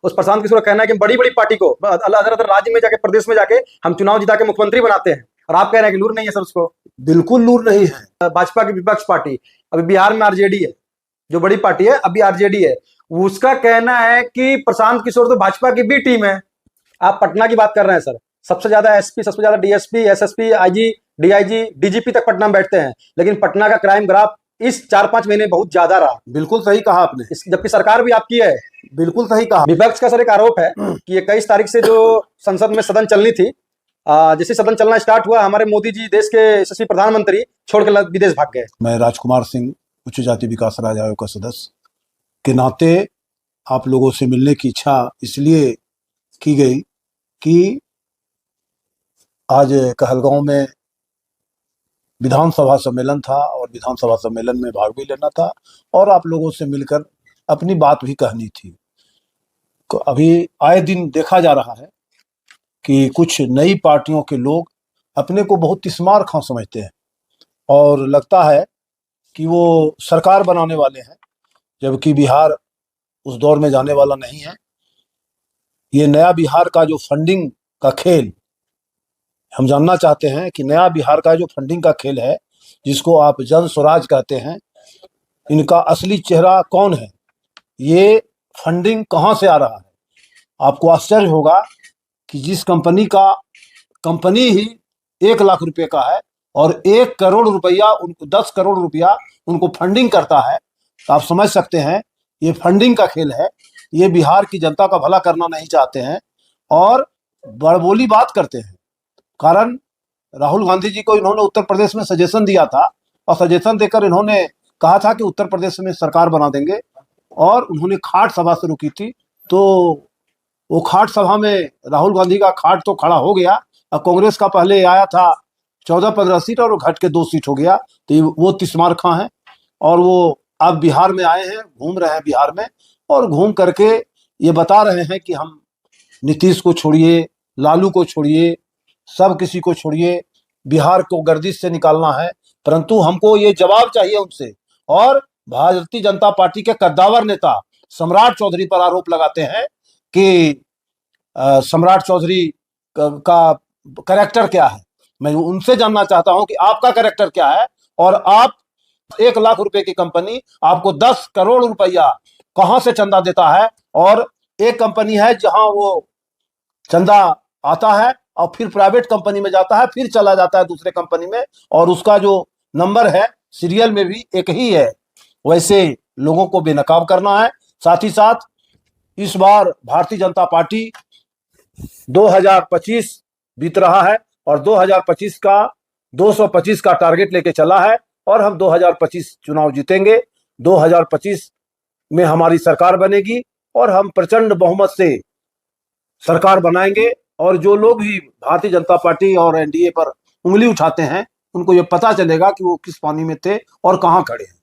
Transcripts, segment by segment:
उस प्रशांत किशोर का कहना है कि बड़ी बड़ी पार्टी को अलग राज्य में जाके, प्रदेश में जाके हम चुनाव जिता के मुख्यमंत्री बनाते हैं, और आप कह रहे हैं कि लूर नहीं है सर उसको। बिल्कुल लूर नहीं है। भाजपा की विपक्ष पार्टी अभी बिहार में आरजेडी है, जो बड़ी पार्टी है अभी आरजेडी है, उसका कहना है कि प्रशांत किशोर तो भाजपा की बी टीम है। आप पटना की बात कर रहे हैं सर, सबसे ज्यादा एसपी, सबसे ज्यादा DSP, SSP, IG, DIG, DGP तक पटना में बैठते हैं, लेकिन पटना का क्राइम ग्राफ इस 4-5 महीने बहुत ज्यादा रहा। बिल्कुल सही कहा आपने, जबकि सरकार भी आपकी है। बिल्कुल सही कहा। विपक्ष का सर एक आरोप है कि 21 तारीख से जो संसद में सदन चलनी थी, जैसे सदन चलना स्टार्ट हुआ, हमारे मोदी जी देश के यशस्वी प्रधानमंत्री छोड़कर विदेश भाग गए। मैं राजकुमार सिंह, उच्च जाति विकास राज्य आयोग का सदस्य के नाते आप लोगों से मिलने की इच्छा इसलिए की गई कि आज कहलगांव में विधानसभा सम्मेलन था और विधानसभा सम्मेलन में भाग भी लेना था और आप लोगों से मिलकर अपनी बात भी कहनी थी। अभी आए दिन देखा जा रहा है कि कुछ नई पार्टियों के लोग अपने को बहुत तिस्मार खां समझते हैं और लगता है कि वो सरकार बनाने वाले हैं, जबकि बिहार उस दौर में जाने वाला नहीं है। ये नया बिहार का जो फंडिंग का खेल, हम जानना चाहते हैं कि नया बिहार का जो फंडिंग का खेल है, जिसको आप जन स्वराज कहते हैं, इनका असली चेहरा कौन है, ये फंडिंग कहाँ से आ रहा है। आपको आश्चर्य होगा कि जिस कंपनी ही 1 लाख रुपए का है और 1 करोड़ रुपया उनको 10 करोड़ रुपया उनको फंडिंग करता है, तो आप समझ सकते हैं ये फंडिंग का खेल है। ये बिहार की जनता का भला करना नहीं चाहते हैं और बड़बोली बात करते हैं। कारण राहुल गांधी जी को इन्होंने उत्तर प्रदेश में सजेशन दिया था और सजेशन देकर इन्होंने कहा था कि उत्तर प्रदेश में सरकार बना देंगे, और उन्होंने खाट सभा शुरू की थी। तो वो खाट सभा में राहुल गांधी का खाट तो खड़ा हो गया और कांग्रेस का पहले आया था 14-15 सीट और वो घट के 2 सीट हो गया। तो वो तिस्मार खां हैं और वो अब बिहार में आए हैं, घूम रहे हैं बिहार में, और घूम करके ये बता रहे हैं कि हम नीतीश को छोड़िए, लालू को छोड़िए, सब किसी को छोड़िए, बिहार को गर्दिश से निकालना है। परंतु हमको ये जवाब चाहिए उनसे। और भारतीय जनता पार्टी के कद्दावर नेता सम्राट चौधरी पर आरोप लगाते हैं कि सम्राट चौधरी का कैरेक्टर क्या है। मैं उनसे जानना चाहता हूं कि आपका कैरेक्टर क्या है, और आप 1 लाख रुपए की कंपनी आपको 10 करोड़ रुपया कहां से चंदा देता है। और एक कंपनी है जहां वो चंदा आता है और फिर प्राइवेट कंपनी में जाता है, फिर चला जाता है दूसरे कंपनी में, और उसका जो नंबर है सीरियल में भी एक ही है। वैसे लोगों को बेनकाब करना है। साथ ही साथ इस बार भारतीय जनता पार्टी 2025 बीत रहा है और 2025 का 225 का टारगेट लेके चला है, और हम 2025 चुनाव जीतेंगे। 2025 में हमारी सरकार बनेगी और हम प्रचंड बहुमत से सरकार बनाएंगे। और जो लोग भी भारतीय जनता पार्टी और एनडीए पर उंगली उठाते हैं, उनको ये पता चलेगा कि वो किस पानी में थे और कहाँ खड़े हैं।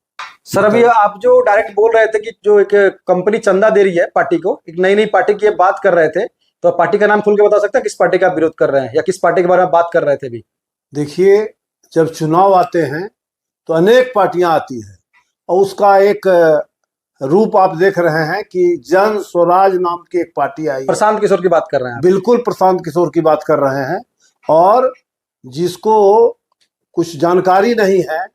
सर अभी आप जो डायरेक्ट बोल रहे थे कि जो एक कंपनी चंदा दे रही है पार्टी को, एक नई पार्टी की बात कर रहे थे, तो पार्टी का नाम खुल के बता सकते हैं किस पार्टी का आप विरोध कर रहे हैं या किस पार्टी के बारे में बात कर रहे थे भी? देखिए, जब चुनाव आते हैं तो अनेक पार्टियां आती हैं और उसका एक रूप आप देख रहे हैं कि जन स्वराज नाम की एक पार्टी आई। प्रशांत किशोर की बात कर रहे हैं? बिल्कुल प्रशांत किशोर की बात कर रहे हैं। और जिसको कुछ जानकारी नहीं है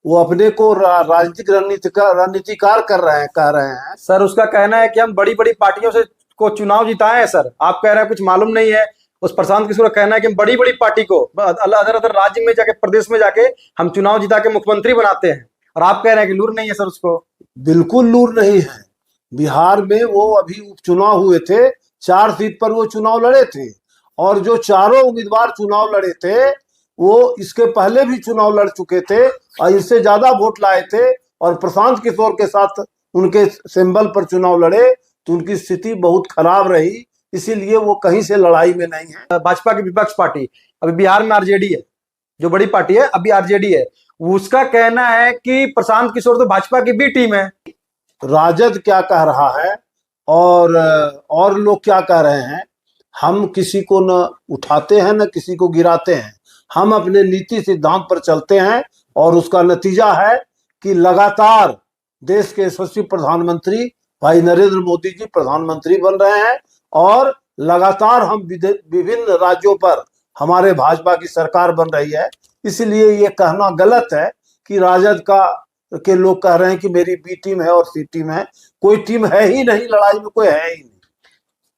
वो अपने को राजनीतिक रणनीतिकार कर रहे हैं, कह रहे हैं। सर उसका कहना है कि हम बड़ी बड़ी पार्टियों से को चुनाव जिताए हैं। सर आप कह रहे हैं कुछ मालूम नहीं है। उस प्रशांत किशोर का कहना है कि हम बड़ी बड़ी पार्टी को अलग राज्य में जाके, प्रदेश में जाके हम चुनाव जिता के मुख्यमंत्री बनाते हैं, और आप कह रहे हैं कि लूर नहीं है सर उसको। बिल्कुल लूर नहीं है। बिहार में वो अभी उपचुनाव हुए थे, 4 सीट पर वो चुनाव लड़े थे, और जो चारों उम्मीदवार चुनाव लड़े थे वो इसके पहले भी चुनाव लड़ चुके थे और इससे ज्यादा वोट लाए थे, और प्रशांत किशोर के साथ उनके सिंबल पर चुनाव लड़े तो उनकी स्थिति बहुत खराब रही। इसीलिए वो कहीं से लड़ाई में नहीं है। भाजपा की विपक्ष पार्टी अभी बिहार में आरजेडी है, जो बड़ी पार्टी है अभी आरजेडी है, उसका कहना है कि प्रशांत किशोर तो भाजपा की बी टीम है। राजद क्या कह रहा है और लोग क्या कह रहे हैं, हम किसी को न उठाते हैं न किसी को गिराते हैं। हम अपने नीति सिद्धांत पर चलते हैं और उसका नतीजा है कि लगातार देश के यशस्वी प्रधानमंत्री भाई नरेंद्र मोदी जी प्रधानमंत्री बन रहे हैं और लगातार हम विभिन्न राज्यों पर हमारे भाजपा की सरकार बन रही है। इसलिए ये कहना गलत है कि राजद के लोग कह रहे हैं कि मेरी बी टीम है और सी टीम है। कोई टीम है ही नहीं, लड़ाई में कोई है ही नहीं।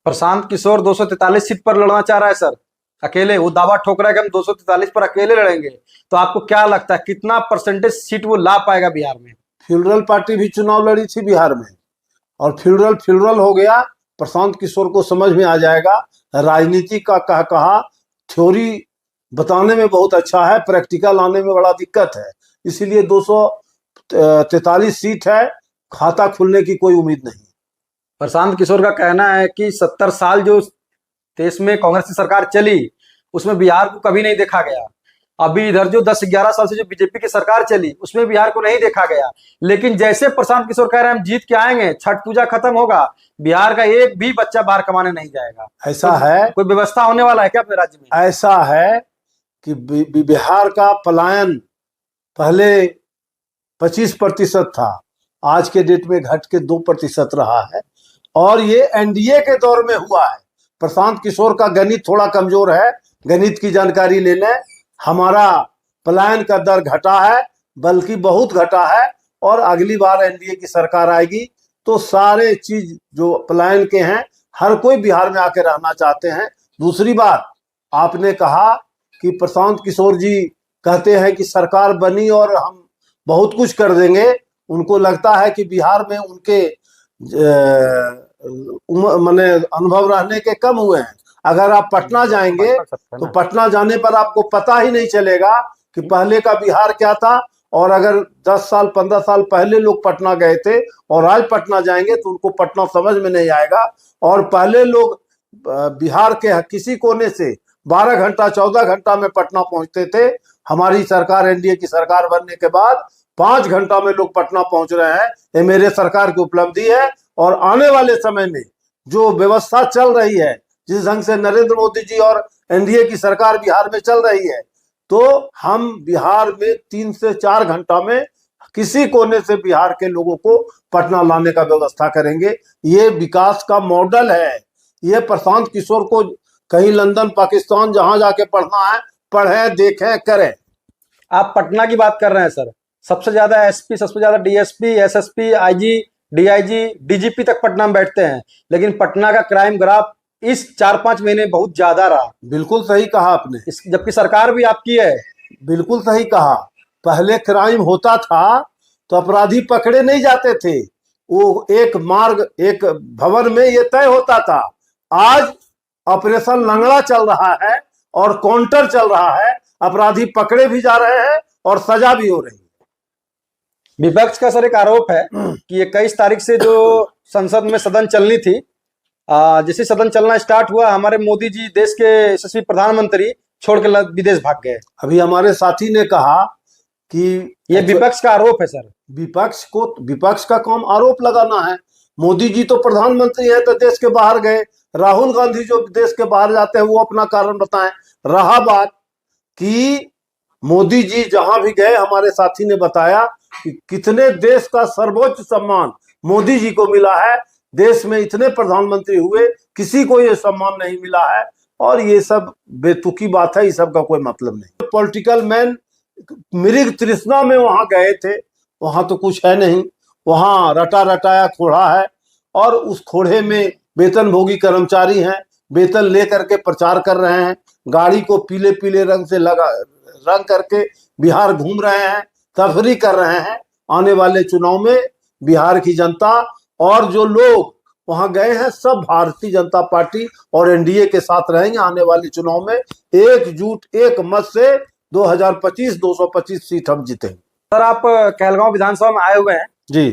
प्रशांत किशोर 243 सीट पर लड़ना चाह रहा है सर, अकेले। वो दावा ठोक रहा है कि हम 243 पर अकेले लड़ेंगे। तो आपको क्या लगता है कितना परसेंटेज सीट वो ला पाएगा बिहार में? फेडरल पार्टी भी चुनाव लड़ी थी बिहार में और फेडरल हो गया। प्रशांत किशोर को समझ में आ जाएगा। राजनीति का कहा थ्योरी बताने में बहुत अच्छा है, प्रैक्टिकल आने में बड़ा दिक्कत है। इसीलिए 243 सीट है, खाता खुलने की कोई उम्मीद नहीं। प्रशांत किशोर का कहना है कि 70 साल जो देश में कांग्रेस की सरकार चली उसमें बिहार को कभी नहीं देखा गया। अभी इधर जो 10-11 साल से जो बीजेपी की सरकार चली उसमें बिहार को नहीं देखा गया। लेकिन जैसे प्रशांत किशोर कह रहे हैं हम जीत के आएंगे, छठ पूजा खत्म होगा, बिहार का एक भी बच्चा बाहर कमाने नहीं जाएगा। ऐसा तो है, कोई व्यवस्था होने वाला है क्या अपने राज्य में? ऐसा है कि बिहार का पलायन पहले 25% था, आज के डेट में घट के 2% रहा है और ये एनडीए के दौर में हुआ है। प्रशांत किशोर का गणित थोड़ा कमजोर है, गणित की जानकारी ले लें। हमारा पलायन का दर घटा है, बल्कि बहुत घटा है और अगली बार एनडीए की सरकार आएगी तो सारे चीज जो पलायन के हैं हर कोई बिहार में आके रहना चाहते हैं। दूसरी बात, आपने कहा कि प्रशांत किशोर जी कहते हैं कि सरकार बनी और हम बहुत कुछ कर देंगे। उनको लगता है कि बिहार में उनके माने अनुभव रहने के कम हुए हैं। अगर आप पटना जाएंगे तो पटना जाने पर आपको पता ही नहीं चलेगा कि पहले का बिहार क्या था। और अगर 10 साल 15 साल पहले लोग पटना गए थे और आज पटना जाएंगे तो उनको पटना समझ में नहीं आएगा। और पहले लोग बिहार के किसी कोने से 12 घंटा 14 घंटा में पटना पहुंचते थे। हमारी सरकार एनडीए की सरकार बनने के बाद 5 घंटा में लोग पटना पहुंच रहे हैं। ये मेरे सरकार की उपलब्धि है। और आने वाले समय में जो व्यवस्था चल रही है, जिस ढंग से नरेंद्र मोदी जी और एनडीए की सरकार बिहार में चल रही है, तो हम बिहार में 3 से 4 घंटा में किसी कोने से बिहार के लोगों को पटना लाने का व्यवस्था करेंगे। ये विकास का मॉडल है। ये प्रशांत किशोर को कहीं लंदन पाकिस्तान जहां जाके पढ़ना है, पढ़े देखें करें। आप पटना की बात कर रहे हैं सर, सबसे ज्यादा एसपी, सबसे ज्यादा DSP, SSP, IG, DIG, DGP तक पटना में बैठते हैं। लेकिन पटना का क्राइम ग्राफ इस 4-5 महीने बहुत ज्यादा रहा। बिल्कुल सही कहा आपने, जबकि सरकार भी आपकी है। बिल्कुल सही कहा। पहले क्राइम होता था तो अपराधी पकड़े नहीं जाते थे, वो एक मार्ग एक भवन में ये तय होता था। आज ऑपरेशन लंगड़ा चल रहा है और काउंटर चल रहा है, अपराधी पकड़े भी जा रहे हैं और सजा भी हो रही है। विपक्ष का सर एक आरोप है कि 21 तारीख से जो संसद में सदन चलनी थी, जैसे सदन चलना स्टार्ट हुआ, हमारे मोदी जी देश के यशस्वी प्रधानमंत्री छोड़ के विदेश भाग गए। अभी हमारे साथी ने कहा कि ये विपक्ष का आरोप है सर। विपक्ष का काम आरोप लगाना है। मोदी जी तो प्रधानमंत्री है तो देश के बाहर गए। राहुल गांधी जो देश के बाहर जाते हैं वो अपना कारण बताएं। रहा बात कि मोदी जी जहां भी गए, हमारे साथी ने बताया कि कितने देश का सर्वोच्च सम्मान मोदी जी को मिला है। देश में इतने प्रधानमंत्री हुए, किसी को ये सम्मान नहीं मिला है। और ये सब बेतुकी बात है, इस सब का कोई मतलब नहीं। पॉलिटिकल मैन मृग तृष्णा में वहां गए थे, वहां तो कुछ है नहीं। वहां रटा रटाया खोड़ा है और उस खोड़े में वेतनभोगी कर्मचारी हैं, वेतन लेकर के प्रचार कर रहे हैं, गाड़ी को पीले पीले रंग से रंग करके बिहार घूम रहे हैं, तफरी कर रहे हैं। आने वाले चुनाव में बिहार की जनता और जो लोग वहां गए हैं सब भारतीय जनता पार्टी और एनडीए के साथ रहेंगे। आने वाले चुनाव में एकजुट एक मत से 2025 225 सीट हम जीतेंगे। सर आप कहलगांव विधानसभा में आए हुए हैं जी।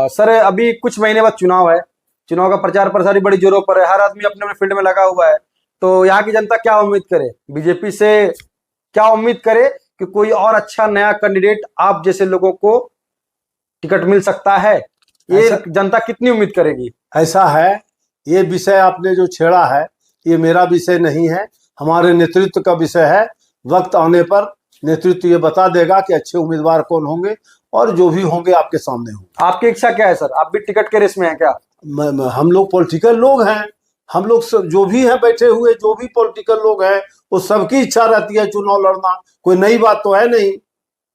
सर अभी कुछ महीने बाद चुनाव है, चुनाव का प्रचार प्रसार बड़ी जोरों पर है, हर आदमी अपने अपने फील्ड में लगा हुआ है। तो यहाँ की जनता क्या उम्मीद करे, बीजेपी से क्या उम्मीद करे कि कोई और अच्छा नया कैंडिडेट आप जैसे लोगों को टिकट मिल सकता है? ये जनता कितनी उम्मीद करेगी? ऐसा है, ये विषय आपने जो छेड़ा है ये मेरा विषय नहीं है, हमारे नेतृत्व का विषय है। वक्त आने पर नेतृत्व ये बता देगा कि अच्छे उम्मीदवार कौन होंगे और जो भी होंगे आपके सामने होंगे। आपकी इच्छा क्या है सर, आप भी टिकट के रेस में हैं क्या? हम लोग पॉलिटिकल लोग हैं, हम लोग सब जो भी हैं बैठे हुए, जो भी पॉलिटिकल लोग हैं, वो सबकी इच्छा रहती है चुनाव लड़ना, कोई नई बात तो है नहीं।